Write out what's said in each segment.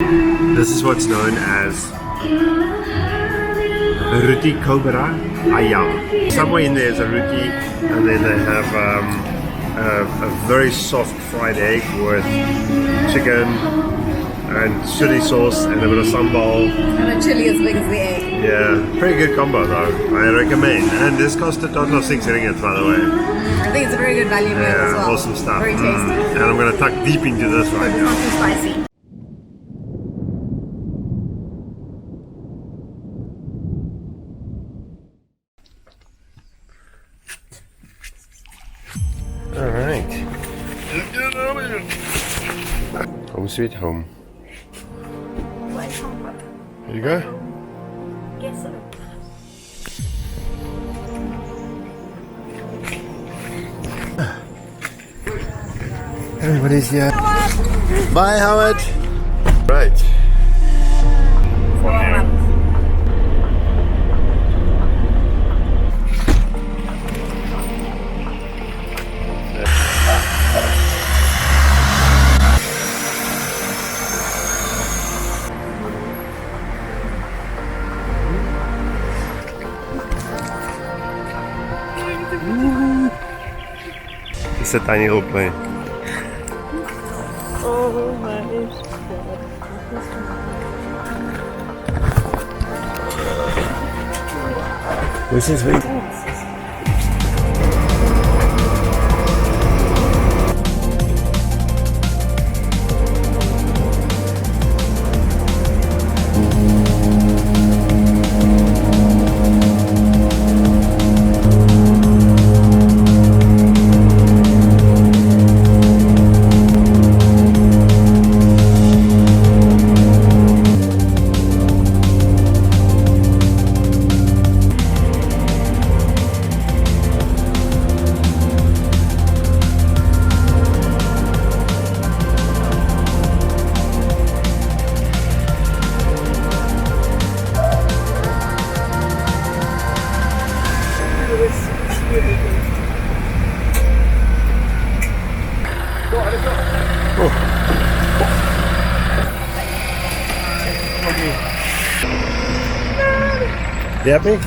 This is what's known as Roti Cobra Ayam. Somewhere in there is a roti, and then they have a very soft fried egg with chicken and chili sauce and a bit of sambal. And a chili as big as the egg. Yeah, pretty good combo though. I recommend. And this cost a total of 6 ringgit, by the way. I think it's a very good value meal as well. Awesome stuff. Very tasty. And I'm going to tuck deep into this right It's now. not too spicy. Alright. Home sweet home. Here you go. Guess so. Everybody's here. Bye, Howard. Right. It's a tiny little plane. Oh my god. This is big. You happy?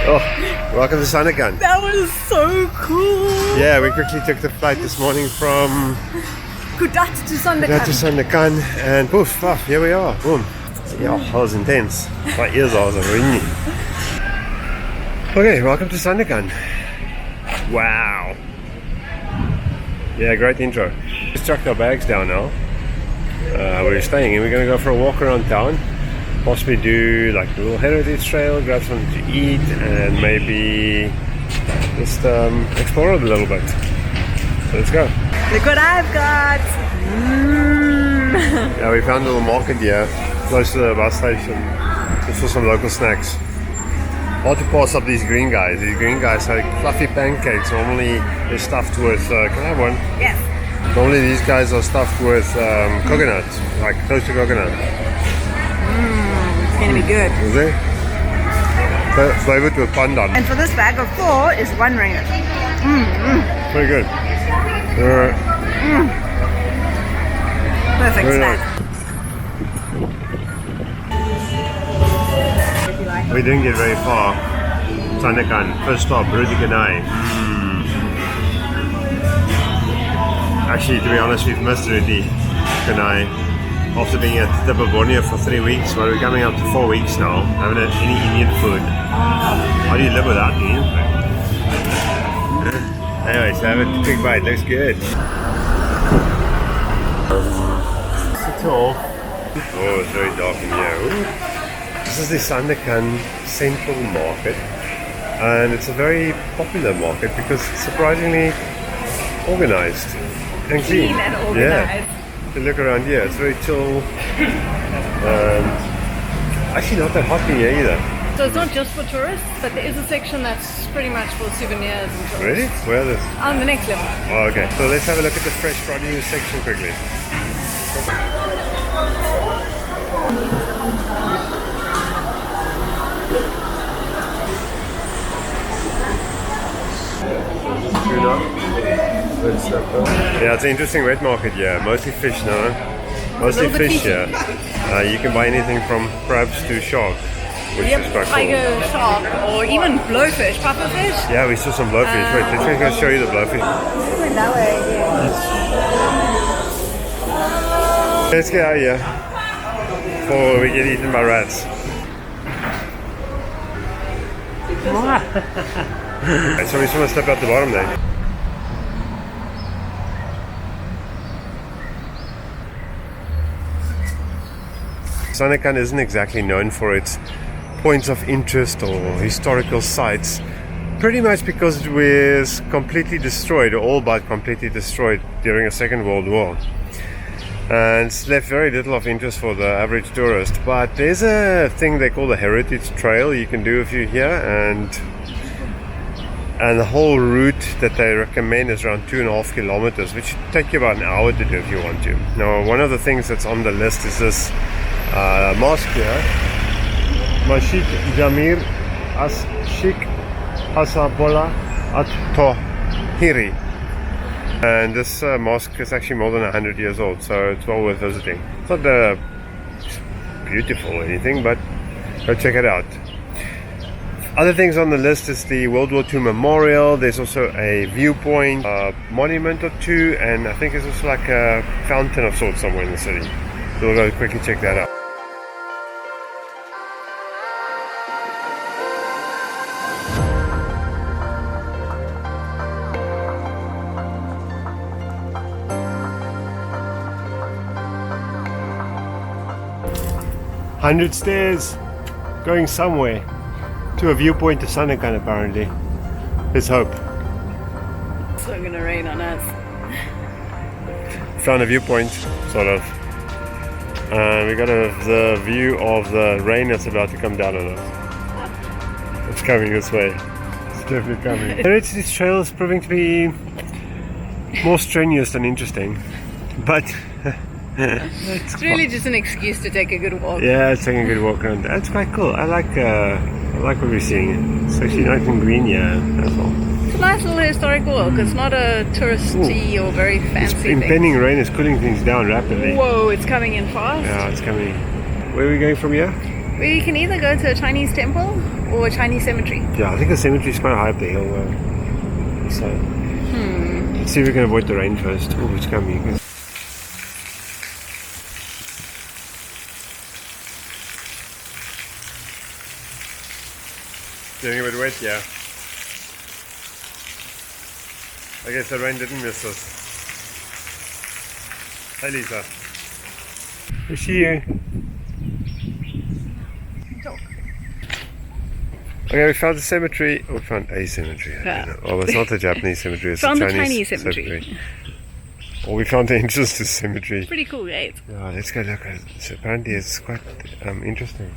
Oh, welcome to Sandakan. That was so cool. Yeah, we quickly took the flight this morning from Kudat to Sandakan. Sandakan, and poof, off, here we are. Boom. Yeah, that was intense. My ears are ringing. Okay, welcome to Sandakan. Wow. Yeah, great intro. Just chucked our bags down now. We're staying and we're going to go for a walk around town. Possibly do like a little heritage trail, grab something to eat, and maybe just explore it a little bit. So let's go. Look what I've got. Yeah, we found a little market here, close to the bus station, just for some local snacks. Hard to pass up these green guys. These green guys are like fluffy pancakes. Normally they're stuffed with, can I have one? Yes. Normally these guys are stuffed with coconut, like toasted coconut. It's gonna be good. Is it? Flavored with pandan. And for this bag of 4 is 1 ringgit. Very good. Perfect Very snack. We didn't get very far. Sandakan, first stop, Roti Canai. Actually, to be honest, we've missed Roti Canai. After being at the Borneo for 3 weeks, well, we're coming up to 4 weeks now. Haven't had any Indian food. How do you live without Indian food? Anyways, have a quick bite. Looks good. Oh, it's very dark in here. Ooh. This is the Sandakan Central Market, and it's a very popular market because it's surprisingly organized and clean. And organized. Yeah. If you look around here, it's very chill. Actually, not that hot in here either. So it's not just for tourists, but there is a section that's pretty much for souvenirs and tourists. Really? Where is this? On the next level. Oh, okay. So let's have a look at the fresh produce section quickly. Yeah, it's an interesting wet market here. Mostly fish now. Mostly little bit fish fishy. here. You can buy anything from crabs to shark, which is quite Tiger, cool. shark, or even blowfish, pufferfish. Yeah, we saw some blowfish. Wait, let's go show you the blowfish. Let's get out of here before we get eaten by rats. Right, so we just want to step out the bottom there. Sandakan isn't exactly known for its points of interest or historical sites, pretty much because it was completely destroyed, or all but completely destroyed during the Second World War. And it's left very little of interest for the average tourist. But there's a thing they call the Heritage Trail you can do if you're here, and the whole route that they recommend is around 2.5 kilometers, which should take you about an hour to do if you want to. Now, one of the things that's on the list is this mosque here, Masjid Jamir As-Sheikh Hasabullah At-Tahiri. And this mosque is actually more than 100 years old, so it's well worth visiting. It's not beautiful or anything, but go check it out. Other things on the list is the World War II Memorial. There's also a viewpoint, monument or two, and I think there's also like a fountain of sorts somewhere in the city. So we'll go quickly check that out. Hundred stairs going somewhere to a viewpoint of Sandakan apparently. Let's hope. It's not gonna rain on us. Found a viewpoint, sort of. We got the view of the rain that's about to come down on us. It's coming this way. It's definitely coming. The Heritage Trail is proving to be more strenuous than interesting, but It's really just an excuse to take a good walk. yeah, it's taking a good walk around. That's quite cool. I like what we're seeing. It's actually nice and green here as well. It's a nice little historic walk. It's not a touristy or very fancy thing. Impending rain is cooling things down rapidly. Whoa, it's coming in fast. Yeah, it's coming. Where are we going from here? We can either go to a Chinese temple or a Chinese cemetery. Yeah, I think the cemetery is quite high up the hill. So let's see if we can avoid the rain first. Oh, it's coming. Getting a bit wet, yeah. I guess the rain didn't miss us. Hey Lisa. We see you. Okay, we found a cemetery. We found a cemetery. Yeah. Oh, it's not the Japanese cemetery, it's Found the the Chinese Chinese cemetery. Well, we found the entrance to the cemetery. Pretty cool gate. Yeah, let's go look at it. So apparently it's quite interesting.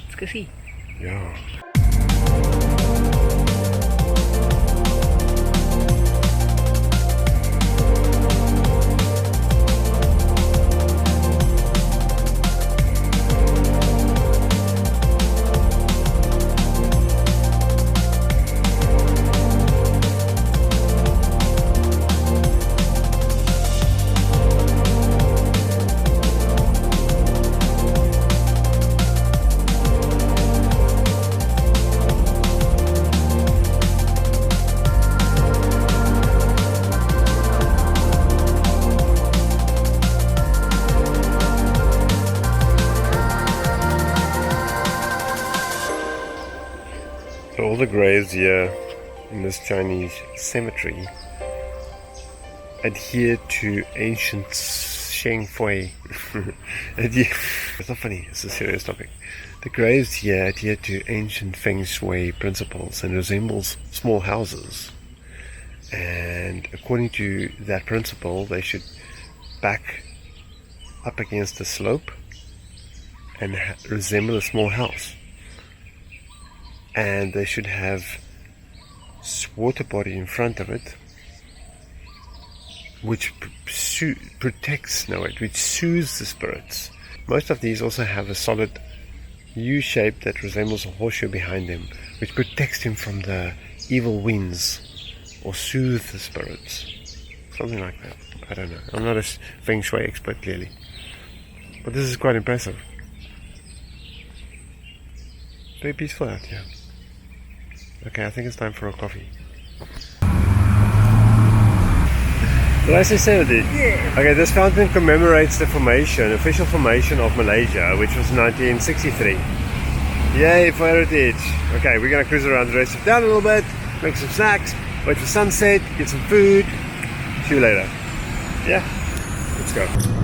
Let's go see. Yeah. So all the graves here in this Chinese cemetery adhere to ancient Sheng Fui. It's not funny, it's a serious topic. The graves here adhere to ancient Feng Shui principles and resembles small houses. And according to that principle, they should back up against the slope and resemble a small house. And they should have water body in front of it, which protects, which soothes the spirits. Most of these also have a solid U shape that resembles a horseshoe behind them, which protects them from the evil winds or soothes the spirits. Something like that. I don't know. I'm not a feng shui expert, clearly. But this is quite impressive. Very peaceful out here. Okay, I think it's time for a coffee. Did I say 70? Yes. Okay, this fountain commemorates the official formation of Malaysia, which was 1963. Yay for heritage! Okay, we're gonna cruise around the rest of town a little bit, make some snacks, wait for sunset, get some food. See you later. Yeah? Let's go.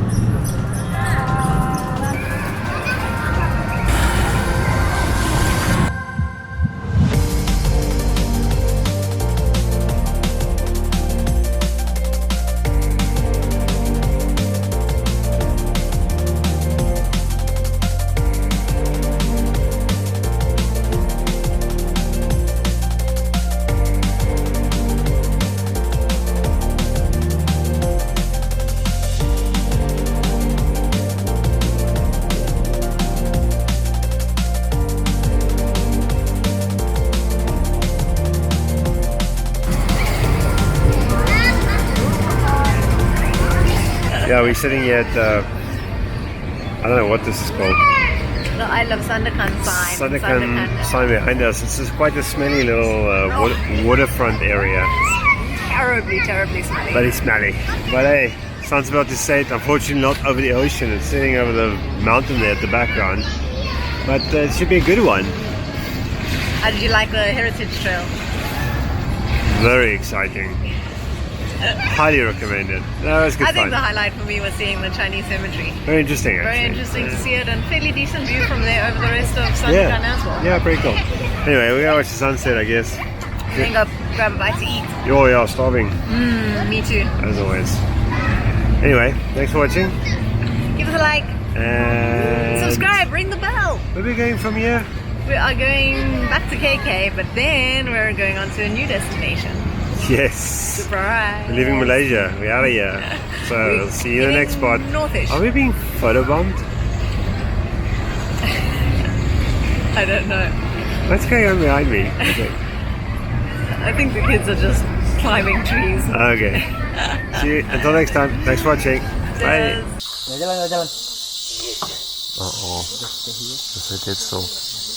Yeah, we're sitting here at, I don't know what this is called. The Isle of Sandakan sign. Sandakan sign behind us. This is quite a smelly little waterfront area. Terribly, terribly smelly. Very smelly. But hey, sun's about to set. Unfortunately not over the ocean. It's sitting over the mountain there at the background. But it should be a good one. How did you like the Heritage Trail? Very exciting. Highly recommend it. That was good I think fun. the highlight for me was seeing the Chinese cemetery. Very interesting, actually. Very interesting to see it, and fairly decent view from there over the rest of Sandakan as well. Yeah, pretty cool. Anyway, we're gonna watch the sunset, I guess. Then go grab a bite to eat. Oh yeah, starving, Me too. as always. Anyway, thanks for watching. Give us a like, And subscribe, ring the bell. where are we going from here? We are going back to KK, but then we're going on to a new destination. Yes. Surprise. We're leaving Malaysia. We're out of here. So, We're see you in the next spot. Northish. Are we being photobombed? I don't know. What's going on behind me? Okay. I think the kids are just climbing trees. Okay. See you. Until next time. Thanks for watching. Bye. Cheers. Uh-oh. Yes, I did so.